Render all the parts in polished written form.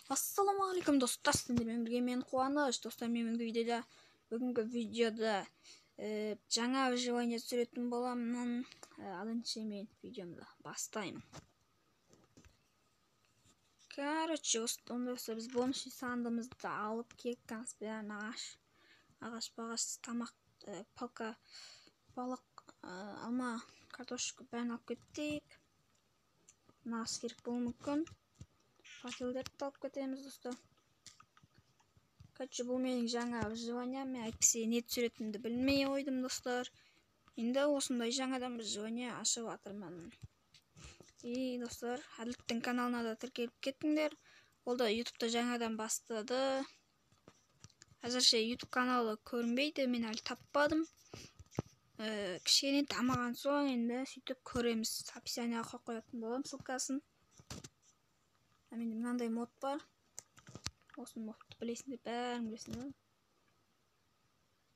Ассалаумағалейкум достар, сіздермен бірге мен Қуаныш. Достар, мен бүгінгі видеода жаңа выживание түсіретін боламын. Алыншы мен видеомды бастаймын. Короче, онда біз бонусный сандығымызды алып келіп бәрін ағаш, тамақ, палка, балық, алма, картошка бәрін алып кеттік. Нағыз керек болуы мүмкін. Факелдерді алып кетеміз достар. Короче, бұл менің жаңа выживание. Мен әйтпесе не түсіретінімді білмей ойдым достар. Енді осындай жаңадан выживание ашып жатырмын. И достар, Әділеттің каналына да тіркеліп кеттіңдер. Ол да ютубта жаңадан бастады. Әзірше ютуб каналы көрінбейді, мен әлі таппадым. Кішкене дамыған соң енді сөйтіп көреміз. Описанияға қойып қоятын боламын ссылкасын. Менде мынандай мод бар. Осы модты білесіңдер, бәрін білесіңдер.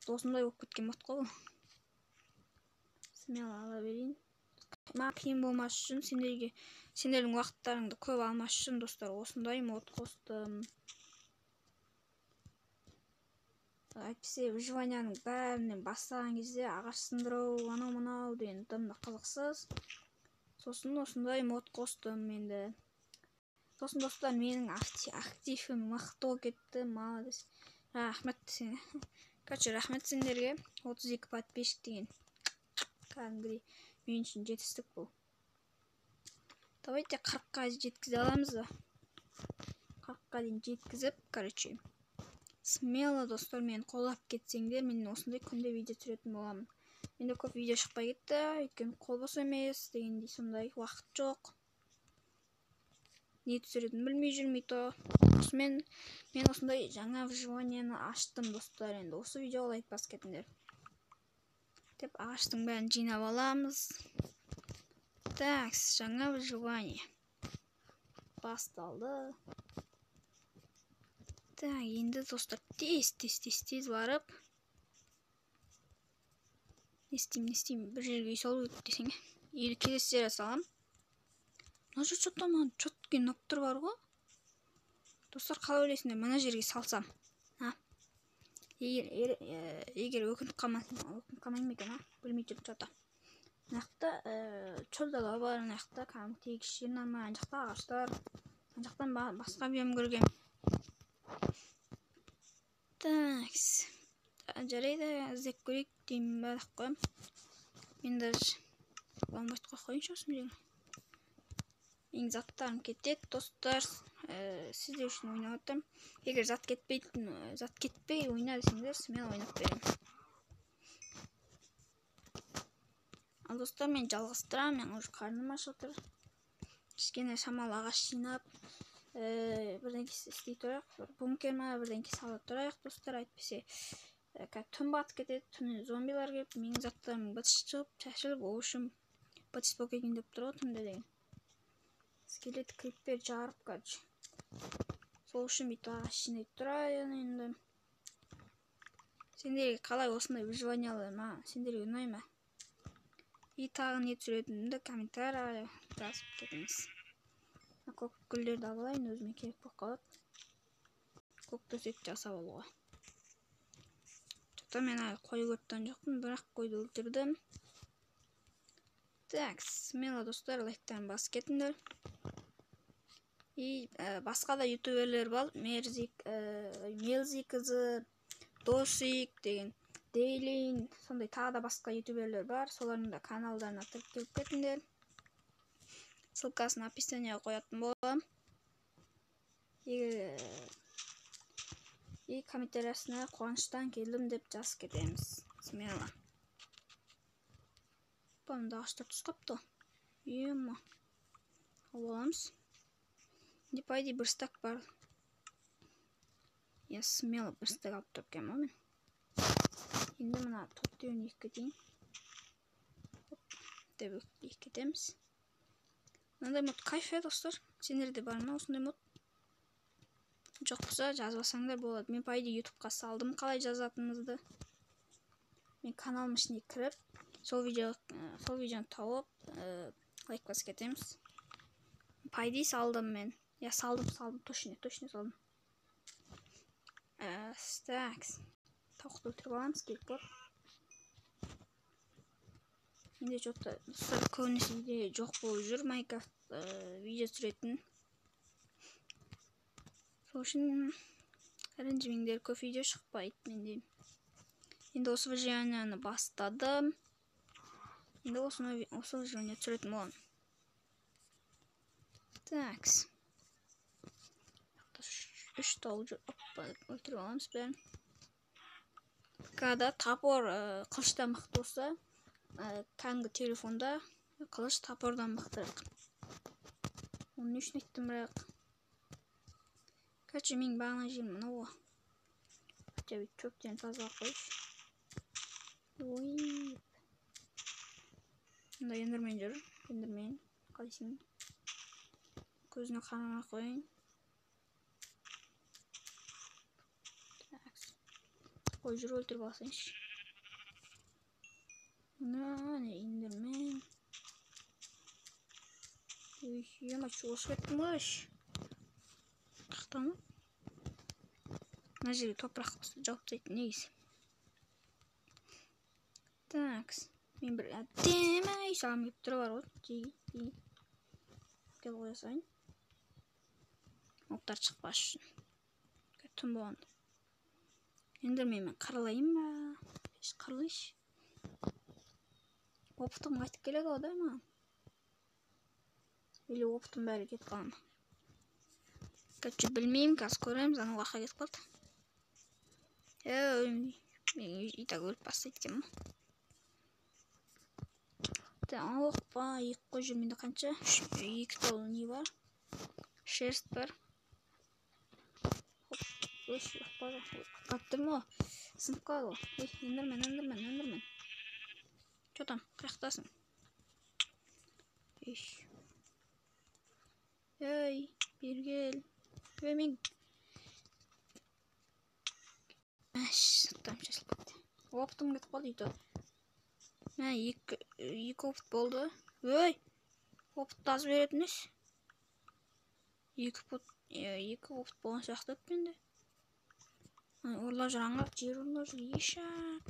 Осындай болып кеткен мод қой. Смело ала берейін. Маған қиын болмас үшін, сендердің уақыттарыңды көп алмас үшін достар, осындай мод қостым. Әйтпесе выживанияның бәрінен бастаған кезде ағаш сындыру, анау-мынау деген дымда қызықсыз. Сосын осындай мод қостым енді. Сосын достар, менің активім мықты болып кетті. Молодец. Рахмет сен. Короче, рахмет сендерге. 32 подписчик деген. Кәдімгідей мен үшін жетістік бұл. Давайте 40-қа жеткізе аламыз да. 40-қа дейін жеткізіп, короче. Смело достар, мен қолдап кетсеңдер, мен осындай күнде видео түсіретін боламын. Менде көп видео шықпай кетті, өйткені қол бос емес дегендей, сондай уақыт жоқ. Не түсіретінін білмей жүрмейді. Мен осындай жаңа выживаниені аштым достар. Енді осы видеоға лайк басып кетіңдер. Деп ағаштың бәрін жинап аламыз. Так, жаңа выживание басталды. Так, енді достар тез барып. Не істеймін, бір жерге үй салу керек десең. Или келесі жерге салам. Мына жер что-то маған четкий ноктор бар ғой. Достар, қалай ойлайсыңдар, мына жерге салсам. Егер өкініп қалмайын ма екен, білмей жүріп что-то. Мына жақта чөлдала бар, мына жақта кәдімгі тегіс жер нормально, ана жақта ағаштар. Ана жақтан басқа биом көргем. Так, жарайды, іздеп көрейік деймін бәлік қойым. Мен даже бомбайтқа қойыншы осым жерге. Менің заттарым кетеді достар. Сіздер үшін ойнап отырмын. Егер зат кетпей ойна десеңдер, смело ойнап беремін. Ал достар, мен жалғастырамын. Мен уже қарным ашып отыр. Кішкене шамалы ағаш жинап, бірдеңке істей тұрайық. Бункер ма, бірдеңке сала тұрайық достар. Әйтпесе түн батып кетеді, түннен зомбилар келіп, менің заттарым бытыс шығып, шашылып, оушым бытыс болып кетейін деп тұр ғой түнде деген. Скелет криппер жарып, короче. Сол үшін бүйтіп ағаш жинай тұрайын енді. Сендерге қалай осындай выживаниялар ма? Сендерге ұнай ма? И тағы не түсіретінімді комментария жазып кетіңіз. Көк гүлдерді алайын, өзіме керек болып қалады. Көк төсек жасап алуға. Жоқта мен әлі қой көрттен жоқпын, бірақ қойды өлтірдім. Так, смело достар, лайктарын басып кетіңдер. И басқа да ютуберлер бар, Мелзикізі, Досик деген, Дейлин, сондай тағы да басқа ютуберлер бар. Солардың да каналдарына тіркеліп кетіңдер. Ссылкасын описанияға қоятын боламын. И комментариясына қуаныштан келдім деп жазып кетеміз. Смело. Бұнда ағаштар түсқапты. Ема. Ал боламыз. Енді пайды бір стак бар. Я смело бір стак алып тұрып кем мен. Енді мына төрттеуін екі дейін. Деп екі кетеміз. Мынандай мод кайф достар. Сендерде бар ма осындай мод? Жоқ болса жазбасаңдар болады. Мен пайды ютубқа салдым қалай жазатыныңызды. Мен каналым ішіне кіріп, сол видеоны тауып лайк басып кетеміз. Пайды салдым мен. Ya saldım точно saldım. Так. Тауықты өлтіріп аламыз керек бар. Менде жоқта достар көбінесе үйде жоқ болып жүр Майнкрафт видео түсіретін. Сол үшін ренжімеңдер, көп видео шықпайды менде. Енді осы выживанияны бастадым. Енді осы выживания түсіретін боламын. Так. 3 тауық жүр. Өлтіріп аламыз бәрін. Когда топор қылыштан мықты болса, кәдімгі телефонда қылыш топордан мықтырақ. Оны не үшін айттым бірақ. Короче, мен бағана жерім мынау. Хотя бы чөптен тазалап қойшы. Ой. Мында ендермен жүр. Ендермен. Қайсың? Көзіне қарамай қойын. Ой, жүр өлтіріп алсайыншы. Не ендермен. Ой, ема чуғыш кеттім ғаш. Қақтаны? Мына жерге топырақ жауып тастайтын негізі. Так, мен бір әдемі салам кеп тұры бар ғой. Кел қоя сайын. Оқтар шықпас үшін. Түн болғанда. Ендермен мен қаралайын ба? Қаралайшы. Опытым қайтып келеді одай ма? Или опытым бәрі кетіп қалама. Короче, білмеймін, қазір көреміз, ана уаққа кетіп қалды. Мен и так өліп бастайды ма? Опа, 2 қой жүр менде қанша? 2 толы не бар? Шерсть бар. Қаттырма, сынып қалды. Ендермен. Че там, қаяқтасың? Ей, бергел. Өмең. Сыттам шашылып кетті. Опытым кетіп қалды үйді. 2 опыт болды. Өй, опыт аз беретініш. 2 опыт болған сияқты өтпенде. Орлар жүр, аңғақ жер орлар жүр, ешак.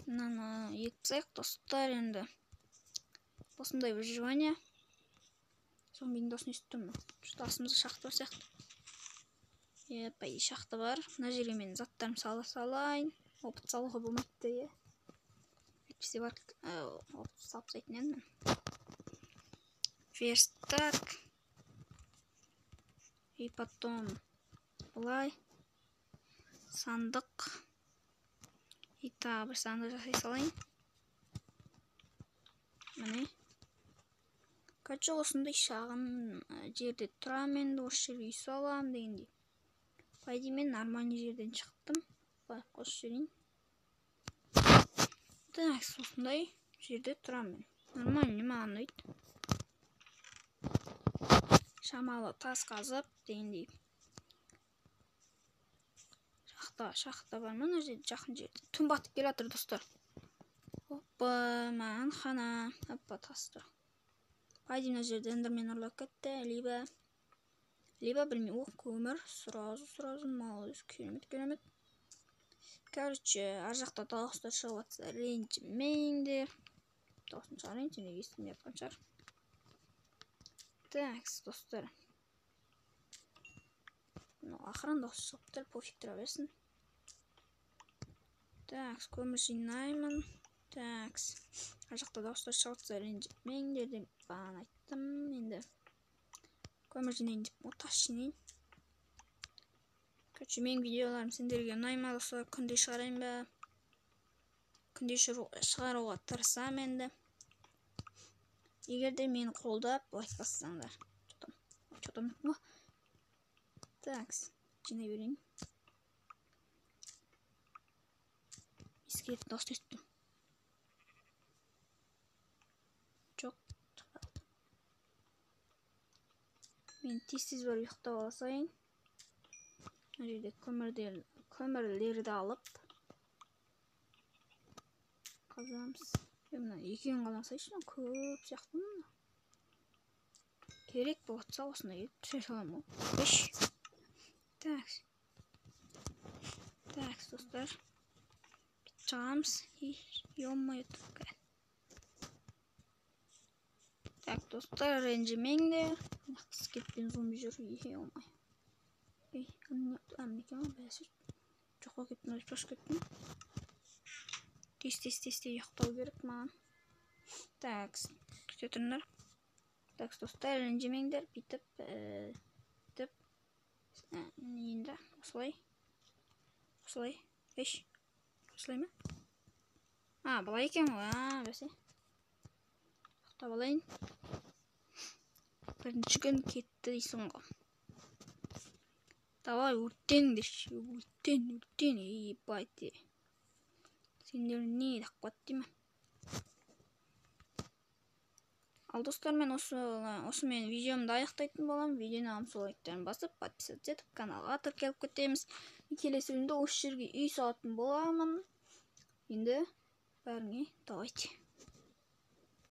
Мынаны екпсайық достар енді. Осындай выживания. Зомбидің досын естіттім. Что асымызда шақты бар сияқты. Епай, шақты бар. Мына жерге мен заттарым салайын. Опыт салуға болмайды. Әйтпесе бар, опыт салып тастайтын едім. Верстак. И потом былай сандық. И тағы бір сандық жасай салайын. Міне. Короче, осындай шағын жерде тұрам енді, осы жерге үй салам дегендей. Пайди мен нормальный жерден шықтым. Бай қос жерін. Так, осындай жерде тұрам мен. Нормальный маған ұнайды. Шамалы тас қазып дегендей. Шахта бар ма? Мына жерде жақын жерде. Түн батып келе жатыр достар. Опа, маған хана. Опа, тастыр. Пайди мына жерде ендермен ұрлап кетті. Либо білмей, көмір. Сразу малыз. Керемет. Короче, ар жақта дауыстар шығып жатса ренжімеңдер. Дауысын шығарайын, сен естімей жатқан шығар. Так, достар. Ақырын дауыс шығып тұр, пофиг тұра берсін. Так, көмір жинаймын. Так, ар жақта дауыстар шығып жатса ренжімеңдер деп бағана айттым. Енді көмір жинайын деп, тас жинайын. Короче, менің видеоларым сендерге ұнай ма достар, күнде шығарайын ба? Күнде шығаруға тырысам енді. Егер де мені қолдап лайк бассаңдар. Че там? Так, жинай берейін. Ескеріп дауыс естім. Жоқ. Мен тез бар ұйықтап алсайын. Мына жерде көмірлерді алып қазамыз. Мына екеуін қалансайшы, көп сияқты. керек болса осындай түсе саламын. 5. Так, достар. Çıkarız. Ё-моё. Так, достар, ренжімеңдер. Қыз кетпен зомби жүр. Ё-моё. Амнекем бәсір. Жоққа кеттім, шош кеттім. Тез ұйықтау керек маған. Так, күте тұрыңдар. Так, достар, ренжімеңдер. Бүйтіп. Енді осылай. Осылай ма? Былай екен ғой. Бәсе. Ұйықтап алайын. Бірінші күн кетті дейсің ғой. Давай, өрттеніңдерші. Өрттен. Ебайте. Сендер не дақпат деймін. Ал достар, мен осымен видеомды аяқтайтын боламын. Видеоны алым лайктарын басып, подписываться етіп, каналға тіркеліп кетеміз. Келесі күнде осы жерге үй салатын боламын. Енді бәріңе давайте.